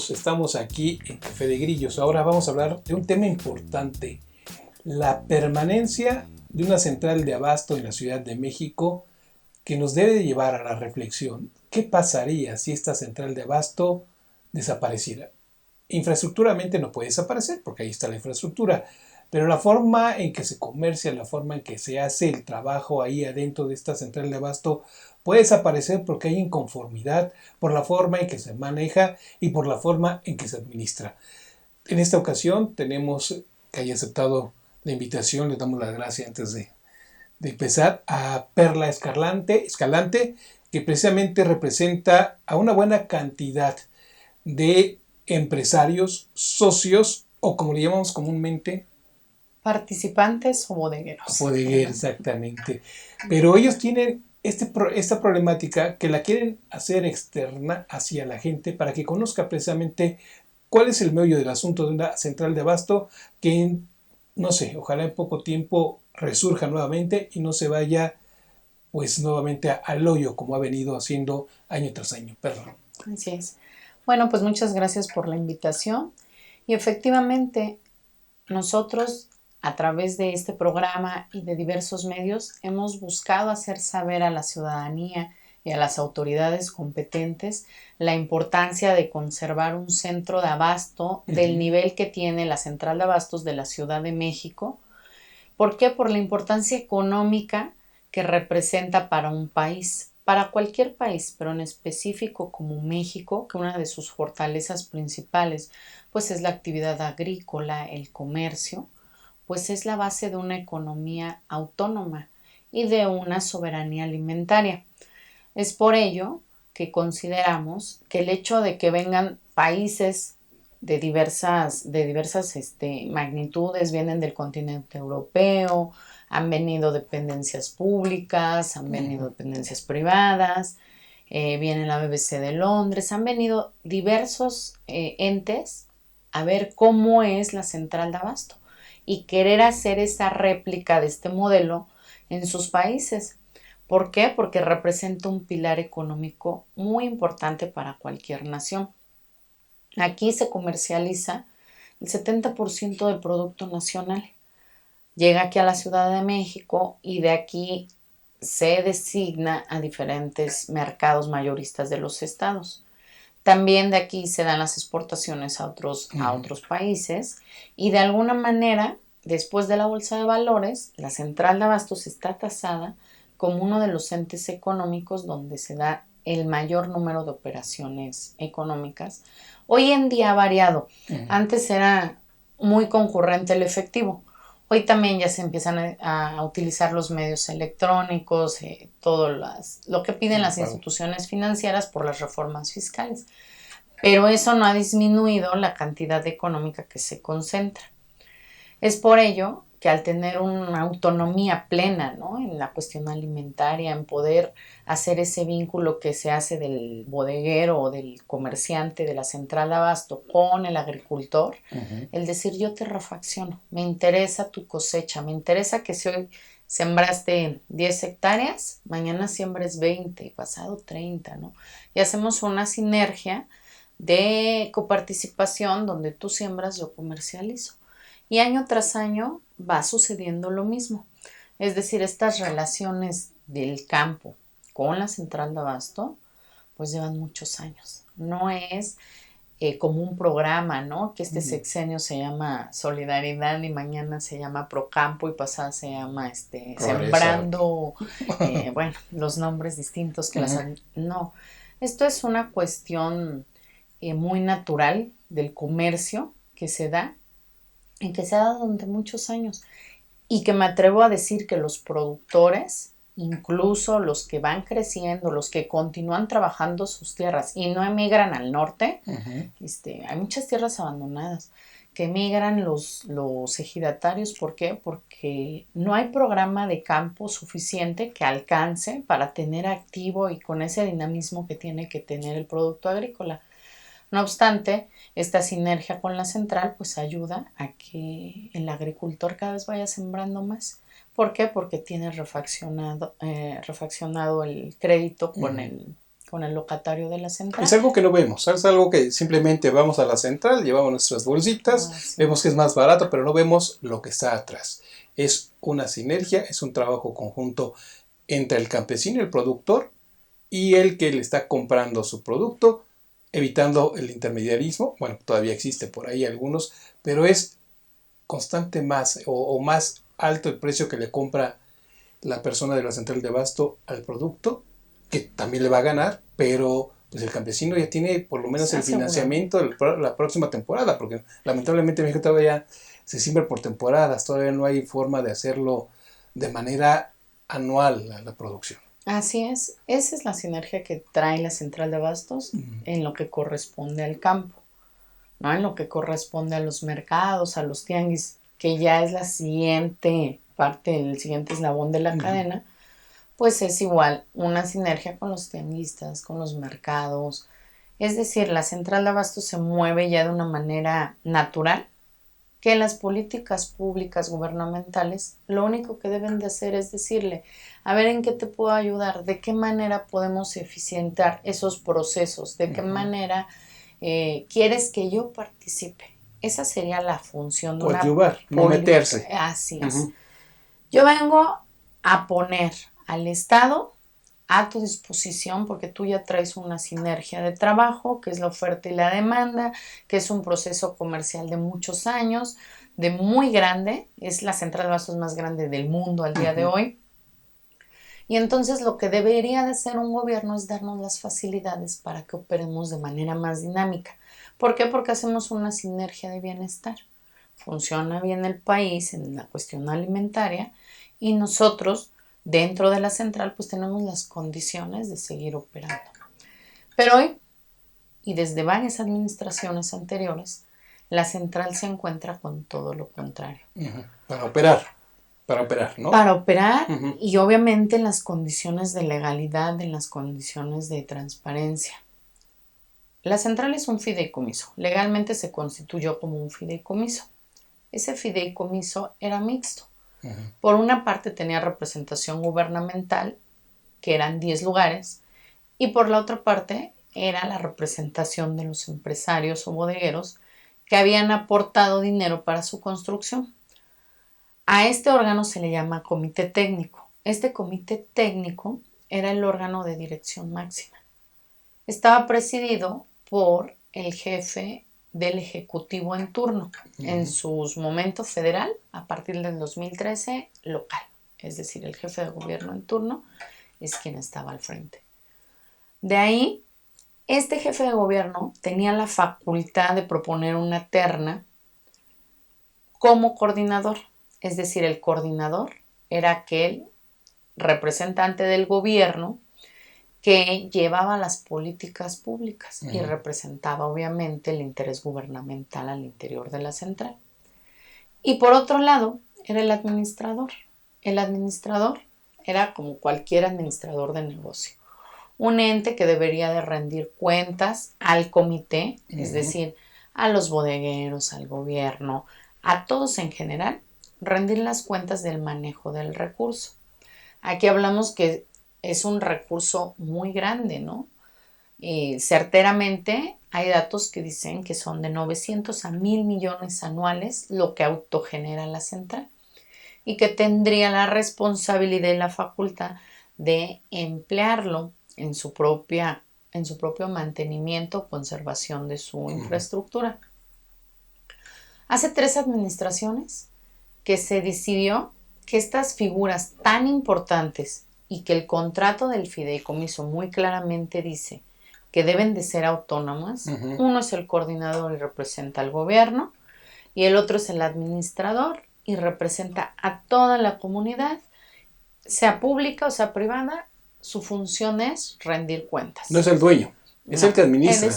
amigos, estamos aquí en Café de Grillos. Ahora vamos a hablar de un tema importante, la permanencia de una central de abasto en la Ciudad de México que nos debe de llevar a la reflexión. ¿Qué pasaría si esta central de abasto desapareciera? Infraestructuralmente no puede desaparecer porque ahí está la infraestructura, pero la forma en que se comercia, la forma en que se hace el trabajo ahí adentro de esta central de abasto puede desaparecer porque hay inconformidad por la forma en que se maneja y por la forma en que se administra. En esta ocasión tenemos que haya aceptado la invitación, le damos las gracias antes de empezar a Perla Escalante, que precisamente representa a una buena cantidad de empresarios, socios o como le llamamos comúnmente, participantes o bodegueros. bodegueros, exactamente. Pero ellos tienen esta problemática que la quieren hacer externa hacia la gente para que conozca precisamente cuál es el meollo del asunto de una central de abasto que, no sé, ojalá en poco tiempo resurja nuevamente y no se vaya pues nuevamente al hoyo como ha venido haciendo año tras año. Perdón. Así es. Bueno, pues muchas gracias por la invitación. Y efectivamente, nosotros a través de este programa y de diversos medios hemos buscado hacer saber a la ciudadanía y a las autoridades competentes la importancia de conservar un centro de abasto del nivel que tiene la central de abastos de la Ciudad de México. ¿Por qué? Por la importancia económica que representa para un país, para cualquier país, pero en específico como México, que una de sus fortalezas principales pues es la actividad agrícola, el comercio, pues es la base de una economía autónoma y de una soberanía alimentaria. Es por ello que consideramos que el hecho de que vengan países de diversas magnitudes, vienen del continente europeo, han venido dependencias públicas, han venido dependencias privadas, viene la BBC de Londres, han venido diversos entes a ver cómo es la central de abasto y querer hacer esa réplica de este modelo en sus países. ¿Por qué? Porque representa un pilar económico muy importante para cualquier nación. Aquí se comercializa el 70% del producto nacional. Llega aquí a la Ciudad de México y de aquí se designa a diferentes mercados mayoristas de los estados. También de aquí se dan las exportaciones a otros países y de alguna manera, después de la bolsa de valores, la central de abastos está tasada como uno de los entes económicos donde se da el mayor número de operaciones económicas. Hoy en día ha variado. Antes era muy concurrente el efectivo. Hoy también ya se empiezan a utilizar los medios electrónicos, todo lo que piden las instituciones financieras por las reformas fiscales. Pero eso no ha disminuido la cantidad económica que se concentra. Es por ello que al tener una autonomía plena, ¿no?, en la cuestión alimentaria, en poder hacer ese vínculo que se hace del bodeguero o del comerciante de la central de abasto con el agricultor, el decir yo te refacciono, me interesa tu cosecha, me interesa que si hoy sembraste 10 hectáreas, mañana siembres 20 y pasado 30, ¿no? Y hacemos una sinergia de coparticipación donde tú siembras, yo comercializo. Y año tras año va sucediendo lo mismo. Es decir, estas relaciones del campo con la central de abasto, pues llevan muchos años. No es como un programa, ¿no? Que este sexenio se llama Solidaridad y mañana se llama Procampo y pasada se llama Sembrando, bueno, los nombres distintos que las... No, esto es una cuestión muy natural del comercio que se da y que se ha dado durante muchos años y que me atrevo a decir que los productores, incluso los que van creciendo, los que continúan trabajando sus tierras y no emigran al norte, hay muchas tierras abandonadas que emigran los ejidatarios. ¿Por qué? Porque no hay programa de campo suficiente que alcance para tener activo y con ese dinamismo que tiene que tener el producto agrícola. No obstante, esta sinergia con la central pues ayuda a que el agricultor cada vez vaya sembrando más. ¿Por qué? Porque tiene refaccionado el crédito con con el locatario de la central. Es algo que no vemos, es algo que simplemente vamos a la central, llevamos nuestras bolsitas, Sí. vemos que es más barato, pero no vemos lo que está atrás. Es una sinergia, es un trabajo conjunto entre el campesino, el productor, y el que le está comprando su producto, evitando el intermediarismo. Bueno, todavía existe por ahí algunos, pero es constante más o más alto el precio que le compra la persona de la central de abasto al producto, que también le va a ganar, pero pues el campesino ya tiene por lo menos el financiamiento la próxima temporada, porque lamentablemente en México todavía se siembra por temporadas, todavía no hay forma de hacerlo de manera anual la producción. Así es, esa es la sinergia que trae la central de abastos en lo que corresponde al campo, ¿no? En lo que corresponde a los mercados, a los tianguis, que ya es la siguiente parte, el siguiente eslabón de la cadena, pues es igual una sinergia con los tianguistas, con los mercados. Es decir, la central de abastos se mueve ya de una manera natural, que las políticas públicas gubernamentales lo único que deben de hacer es decirle, a ver en qué te puedo ayudar, de qué manera podemos eficientar esos procesos, de qué manera quieres que yo participe. Esa sería la función de una ayudar, no meterse. Así es. Yo vengo a poner al Estado a tu disposición porque tú ya traes una sinergia de trabajo, que es la oferta y la demanda, que es un proceso comercial de muchos años, de muy grande, es la central de abastos más grande del mundo al día de hoy. Y entonces lo que debería de hacer un gobierno es darnos las facilidades para que operemos de manera más dinámica. ¿Por qué? Porque hacemos una sinergia de bienestar. Funciona bien el país en la cuestión alimentaria y nosotros dentro de la central pues tenemos las condiciones de seguir operando. Pero hoy, y desde varias administraciones anteriores, la central se encuentra con todo lo contrario. Para operar, ¿no? Para operar y obviamente en las condiciones de legalidad, en las condiciones de transparencia. La central es un fideicomiso. Legalmente se constituyó como un fideicomiso. Ese fideicomiso era mixto. Por una parte tenía representación gubernamental, que eran 10 lugares, y por la otra parte era la representación de los empresarios o bodegueros que habían aportado dinero para su construcción. A este órgano se le llama comité técnico. Este comité técnico era el órgano de dirección máxima. Estaba presidido por el jefe del Ejecutivo en turno, en sus momentos federal, a partir del 2013, local. Es decir, el jefe de gobierno en turno es quien estaba al frente. De ahí, este jefe de gobierno tenía la facultad de proponer una terna como coordinador. Es decir, el coordinador era aquel representante del gobierno que llevaba las políticas públicas y representaba obviamente el interés gubernamental al interior de la central. Y por otro lado, era el administrador. El administrador era como cualquier administrador de negocio. Un ente que debería de rendir cuentas al comité, es decir, a los bodegueros, al gobierno, a todos en general, rendir las cuentas del manejo del recurso. Aquí hablamos que es un recurso muy grande, ¿no? Certeramente hay datos que dicen que son de 900 a 1,000 millones anuales lo que autogenera la central y que tendría la responsabilidad y la facultad de emplearlo en su propio mantenimiento o conservación de su infraestructura. Hace 3 administraciones que se decidió que estas figuras tan importantes y que el contrato del fideicomiso muy claramente dice que deben de ser autónomas. Uno es el coordinador y representa al gobierno y el otro es el administrador y representa a toda la comunidad, sea pública o sea privada, su función es rendir cuentas. No es el dueño, es el que administra.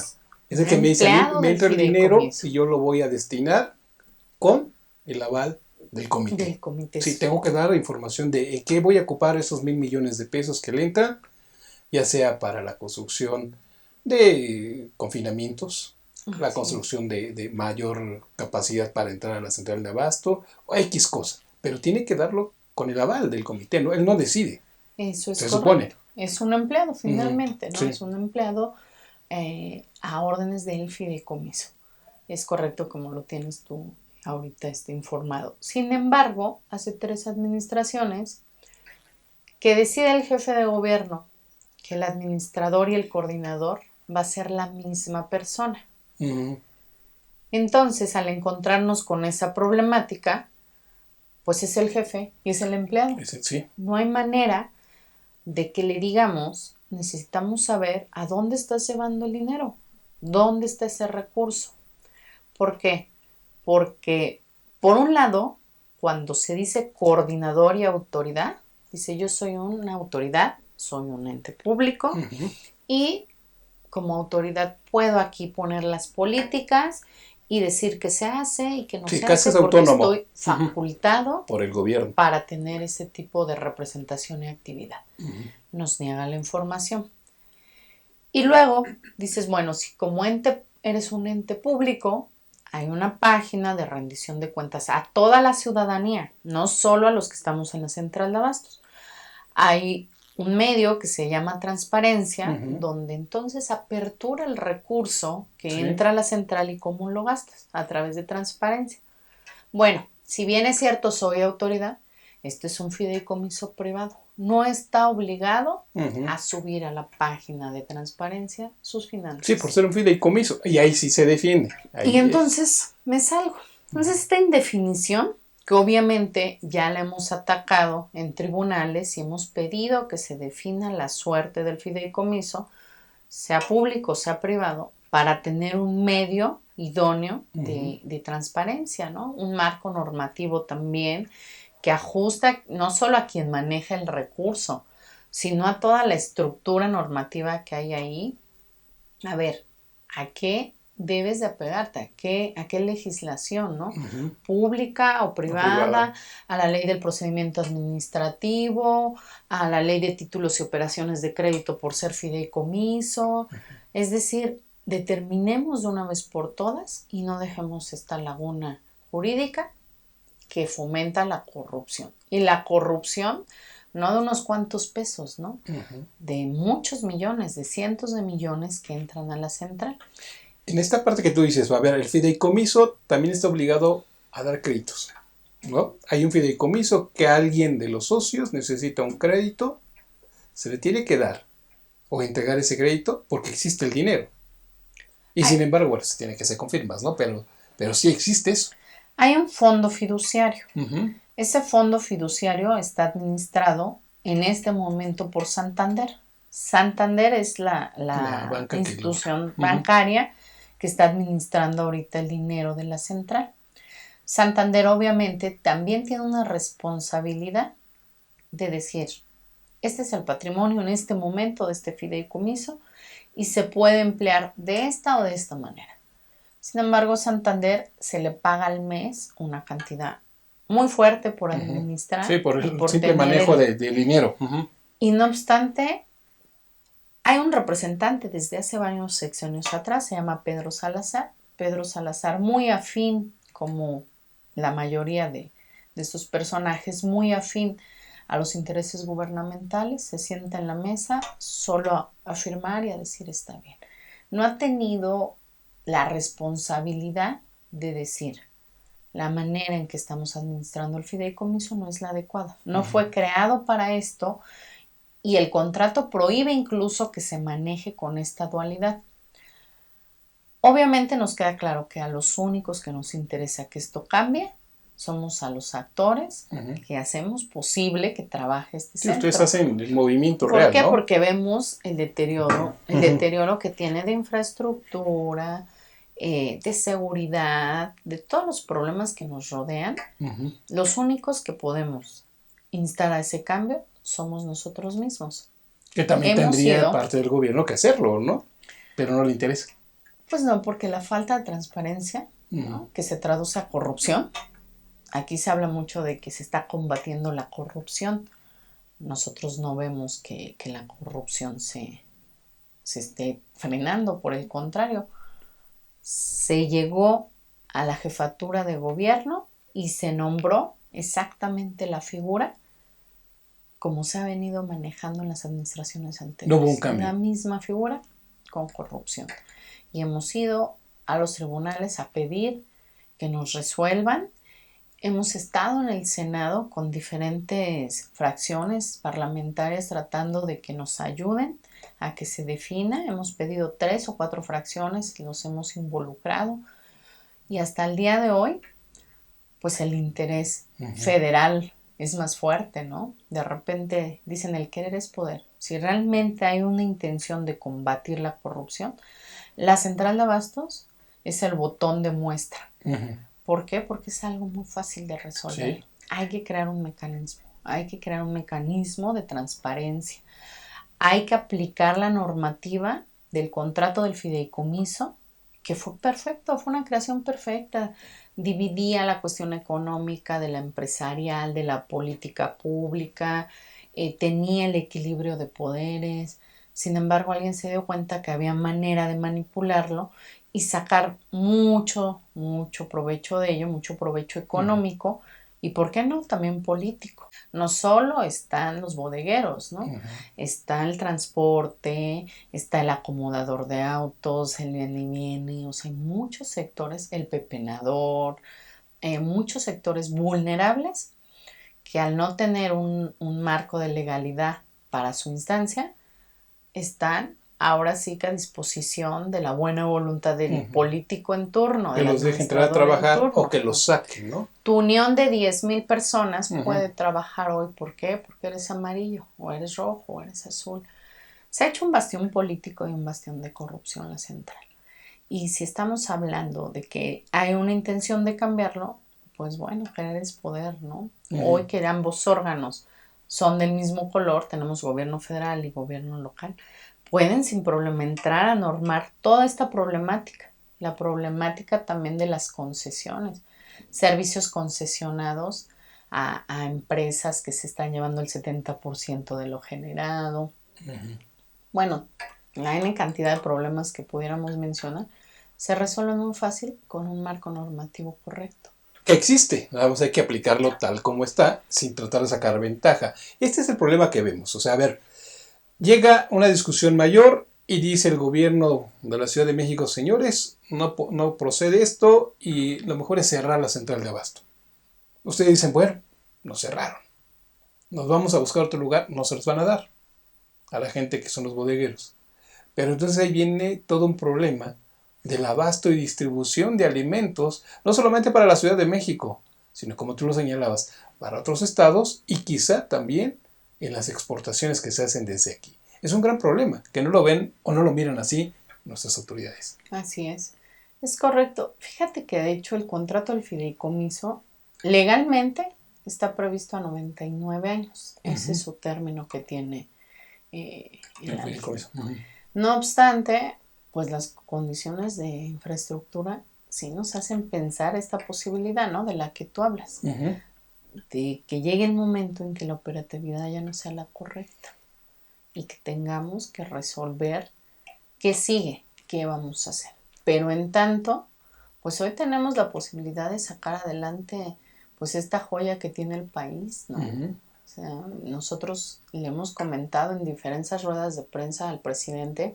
Es el que me dice, a mí me entra el dinero y yo lo voy a destinar con el aval del comité. Sí, tengo que dar información de en qué voy a ocupar esos 1,000 millones de pesos que le entran, ya sea para la construcción de confinamientos, la construcción de mayor capacidad para entrar a la central de abasto, o X cosa. Pero tiene que darlo con el aval del comité, ¿no? Él no decide. Eso es se correcto. supone. es un empleado finalmente, ¿no? Sí. Es un empleado a órdenes del fideicomiso. Es correcto como lo tienes tú ahorita informado. Sin embargo, hace 3 administraciones que decide el jefe de gobierno que el administrador y el coordinador va a ser la misma persona. Uh-huh. Entonces, al encontrarnos con esa problemática, pues es el jefe y es el empleado. Sí. No hay manera de que le digamos, necesitamos saber a dónde estás llevando el dinero, dónde está ese recurso. ¿Por qué? Porque, por un lado, cuando se dice coordinador y autoridad, dice yo soy una autoridad, soy un ente público Uh-huh. y como autoridad puedo aquí poner las políticas y decir qué se hace y qué no se casi hace es porque autónomo. estoy facultado por el gobierno para tener ese tipo de representación y actividad. Uh-huh. Nos niega la información. Y luego dices, bueno, si como ente eres un ente público, hay una página de rendición de cuentas a toda la ciudadanía, no solo a los que estamos en la central de abastos. Hay un medio que se llama Transparencia, Uh-huh. donde entonces apertura el recurso que Sí. entra a la central y cómo lo gastas a través de Transparencia. Bueno, si bien es cierto, soy autoridad, este es un fideicomiso privado. No está obligado Uh-huh. a subir a la página de Transparencia sus finanzas. Sí, por ser un fideicomiso. Y ahí sí se defiende. Ahí y entonces me salgo. Entonces esta indefinición, que obviamente ya la hemos atacado en tribunales y hemos pedido que se defina la suerte del fideicomiso, sea público, sea privado, para tener un medio idóneo de transparencia, ¿no? Un marco normativo también que ajusta no solo a quien maneja el recurso, sino a toda la estructura normativa que hay ahí. A ver, ¿a qué debes de apegarte? ¿A qué legislación, ¿no? Uh-huh. Pública o privada, a la ley del procedimiento administrativo, a la ley de títulos y operaciones de crédito por ser fideicomiso. Es decir, determinemos de una vez por todas y no dejemos esta laguna jurídica que fomenta la corrupción. Y la corrupción no de unos cuantos pesos, ¿no? Uh-huh. De muchos millones, de cientos de millones que entran a la central. En esta parte que tú dices, a ver, el fideicomiso también está obligado a dar créditos, ¿no? Hay un fideicomiso que alguien de los socios necesita un crédito, se le tiene que dar o entregar ese crédito porque existe el dinero. Y sin embargo, bueno, se tiene que hacer con firmas, ¿no? Pero sí existe eso. Hay un fondo fiduciario. Uh-huh. Ese fondo fiduciario está administrado en este momento por Santander. Santander es la banca institución bancaria que está administrando ahorita el dinero de la central. Santander obviamente también tiene una responsabilidad de decir, este es el patrimonio en este momento de este fideicomiso y se puede emplear de esta o de esta manera. Sin embargo, Santander se le paga al mes una cantidad muy fuerte por administrar. Sí, por el simple manejo de dinero. Uh-huh. Y no obstante, hay un representante desde hace varios sexenios atrás, se llama Pedro Salazar. Pedro Salazar, muy afín, como la mayoría de estos personajes, muy afín a los intereses gubernamentales, se sienta en la mesa solo a afirmar y a decir está bien. No ha tenido la responsabilidad de decir la manera en que estamos administrando el fideicomiso no es la adecuada. No fue creado para esto y el contrato prohíbe incluso que se maneje con esta dualidad. Obviamente nos queda claro que a los únicos que nos interesa que esto cambie somos a los actores que hacemos posible que trabaje este centro. Ustedes hacen el movimiento real, ¿Por qué? ¿no? Porque vemos el deterioro que tiene de infraestructura, de seguridad, de todos los problemas que nos rodean. Los únicos que podemos instar a ese cambio somos nosotros mismos. Que también tendría parte del gobierno que hacerlo, ¿no? Pero no le interesa. Pues no, porque la falta de transparencia, ¿no? Que se traduce a corrupción. Aquí se habla mucho de que se está combatiendo la corrupción. Nosotros no vemos que la corrupción se esté frenando, por el contrario. Se llegó a la jefatura de gobierno y se nombró exactamente la figura como se ha venido manejando en las administraciones No anteriores. hubo un cambio. La misma figura con corrupción. Y hemos ido a los tribunales a pedir que nos resuelvan. Hemos estado en el Senado con diferentes fracciones parlamentarias tratando de que nos ayuden a que se defina. Hemos pedido 3 o 4 fracciones, los hemos involucrado. Y hasta el día de hoy, pues el interés federal es más fuerte, ¿no? De repente dicen el querer es poder. Si realmente hay una intención de combatir la corrupción, la central de abastos es el botón de muestra. ¿Por qué? Porque es algo muy fácil de resolver. Sí. Hay que crear un mecanismo de transparencia. Hay que aplicar la normativa del contrato del fideicomiso, que fue perfecto, fue una creación perfecta. Dividía la cuestión económica de la empresarial, de la política pública, tenía el equilibrio de poderes. Sin embargo, alguien se dio cuenta que había manera de manipularlo y sacar mucho provecho de ello, mucho provecho económico y, ¿por qué no?, también político. No solo están los bodegueros, ¿no? Está el transporte, está el acomodador de autos, el viene y viene, o sea, hay muchos sectores, el pepenador, muchos sectores vulnerables que al no tener un marco de legalidad para su instancia, están ahora sí que a disposición de la buena voluntad del político en turno. Que los deje entrar a trabajar o que los saquen, ¿no? Tu unión de 10,000 personas puede trabajar hoy. ¿Por qué? Porque eres amarillo, o eres rojo, o eres azul. Se ha hecho un bastión político y un bastión de corrupción la central. Y si estamos hablando de que hay una intención de cambiarlo, pues bueno, querer es poder, ¿no? Hoy que ambos órganos son del mismo color, tenemos gobierno federal y gobierno local, pueden sin problema entrar a normar toda esta problemática. La problemática también de las concesiones, servicios concesionados a empresas que se están llevando el 70% de lo generado. Bueno, la N cantidad de problemas que pudiéramos mencionar se resuelven muy fácil con un marco normativo correcto. Que existe, vamos, hay que aplicarlo tal como está, sin tratar de sacar ventaja. Este es el problema que vemos. O sea, a ver, llega una discusión mayor y dice el gobierno de la Ciudad de México, señores, no procede esto y lo mejor es cerrar la central de abasto. Ustedes dicen, bueno, nos cerraron. Nos vamos a buscar otro lugar, no se los van a dar a la gente que son los bodegueros. Pero entonces ahí viene todo un problema del abasto y distribución de alimentos, no solamente para la Ciudad de México, sino como tú lo señalabas, para otros estados y quizá también en las exportaciones que se hacen desde aquí. Es un gran problema, que no lo ven o no lo miran así nuestras autoridades. Así es correcto. Fíjate que de hecho el contrato del fideicomiso legalmente está previsto a 99 años. Ese es su término que tiene el fideicomiso. No obstante, pues las condiciones de infraestructura sí nos hacen pensar esta posibilidad, ¿no?, de la que tú hablas. De que llegue el momento en que la operatividad ya no sea la correcta y que tengamos que resolver qué sigue, qué vamos a hacer. Pero en tanto, pues hoy tenemos la posibilidad de sacar adelante pues esta joya que tiene el país, ¿no? O sea, nosotros le hemos comentado en diferentes ruedas de prensa al presidente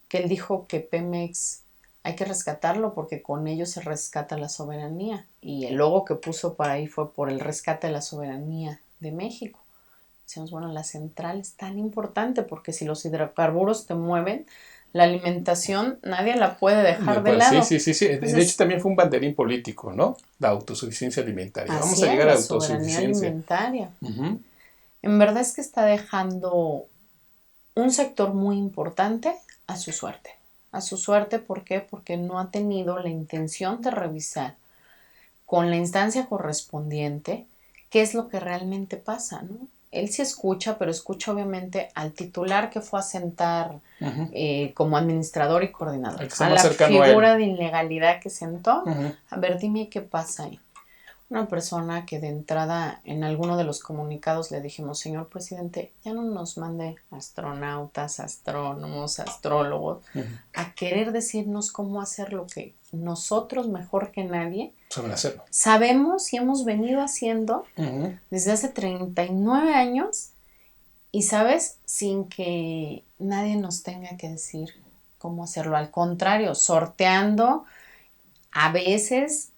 que él dijo que Pemex hay que rescatarlo porque con ello se rescata la soberanía. Y el logo que puso por ahí fue por el rescate de la soberanía de México. Decimos, bueno, la central es tan importante porque si los hidrocarburos te mueven, la alimentación nadie la puede dejar de lado. Sí. Entonces, de hecho, también fue un banderín político, ¿no? La autosuficiencia alimentaria. Vamos a llegar a la autosuficiencia. Alimentaria. En verdad es que está dejando un sector muy importante a su suerte. A su suerte, ¿por qué? Porque no ha tenido la intención de revisar con la instancia correspondiente qué es lo que realmente pasa, ¿no? Él sí escucha, pero escucha obviamente al titular que fue a sentar como administrador y coordinador. A la figura de ilegalidad que sentó. A ver, dime qué pasa ahí. Una persona que de entrada en alguno de los comunicados le dijimos, señor presidente, ya no nos mande astronautas, astrónomos, astrólogos, a querer decirnos cómo hacer lo que nosotros mejor que nadie sabemos y hemos venido haciendo desde hace 39 años Y sabes, sin que nadie nos tenga que decir cómo hacerlo. Al contrario, sorteando a veces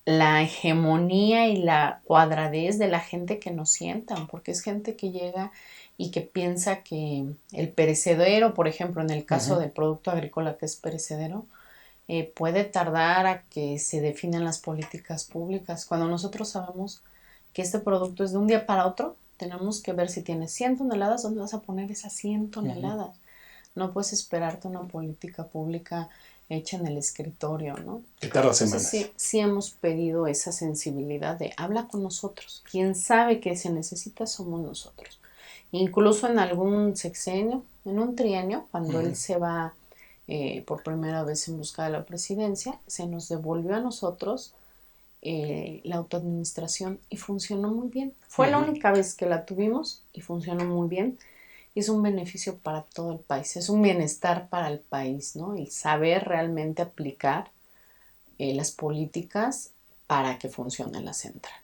la hegemonía y la cuadradez de la gente que nos sientan, porque es gente que llega y que piensa que el perecedero, por ejemplo, en el caso del producto agrícola que es perecedero, puede tardar a que se definan las políticas públicas. Cuando nosotros sabemos que este producto es de un día para otro, tenemos que ver si tienes 100 toneladas, ¿dónde vas a poner esas 100 toneladas? No puedes esperarte una política pública hecha en el escritorio, ¿no? Que tarda semanas. Entonces, sí hemos pedido esa sensibilidad de habla con nosotros. Quien sabe que se necesita somos nosotros. Incluso en algún sexenio, en un trienio, cuando él se va por primera vez en busca de la presidencia, se nos devolvió a nosotros la autoadministración y funcionó muy bien. Fue la única vez que la tuvimos y funcionó muy bien. Es un beneficio para todo el país, es un bienestar para el país, ¿no? El saber realmente aplicar las políticas para que funcione la central.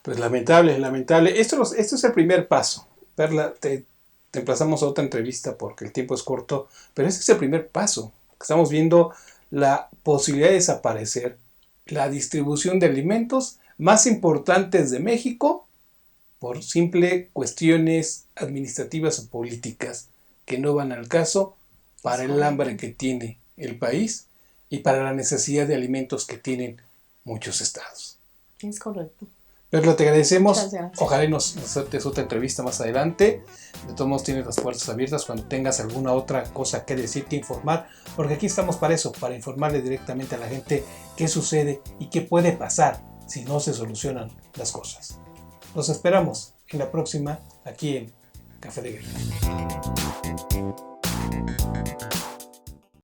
Pues lamentable, lamentable. Esto es el primer paso. Perla, te emplazamos a otra entrevista porque el tiempo es corto, pero ese es el primer paso. Estamos viendo la posibilidad de desaparecer la distribución de alimentos más importantes de México por simple cuestiones administrativas o políticas que no van al caso para el hambre que tiene el país y para la necesidad de alimentos que tienen muchos estados. Es correcto. Perla, te agradecemos. Muchas gracias. Ojalá nos aceptes otra entrevista más adelante. De todos modos, tienes las puertas abiertas cuando tengas alguna otra cosa que decir, que informar, porque aquí estamos para eso, para informarle directamente a la gente qué sucede y qué puede pasar si no se solucionan las cosas. Los esperamos en la próxima, aquí en Café de Grillo.